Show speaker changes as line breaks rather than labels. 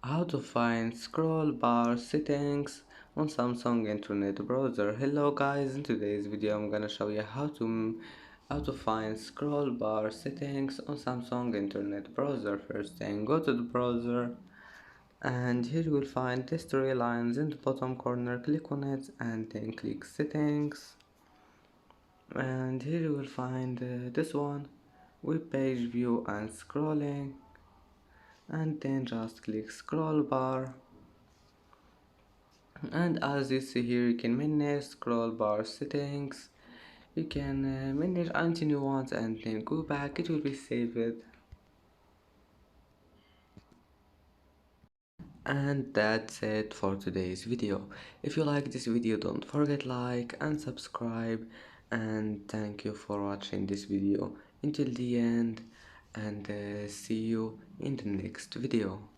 How to find scroll bar settings on Samsung Internet Browser. Hello guys, in today's video I'm gonna show you how to find scroll bar settings on Samsung Internet Browser. First thing, go to the browser and here you will find these three lines in the bottom corner. Click on it and then click settings, and here you will find this one, web page view and scrolling, and then just click scroll bar. And as you see here, you can manage scroll bar settings. You can manage until you want and then go back, it will be saved. And that's it for today's video. If you like this video, don't forget like and subscribe, and thank you for watching this video until the end, and see you in the next video.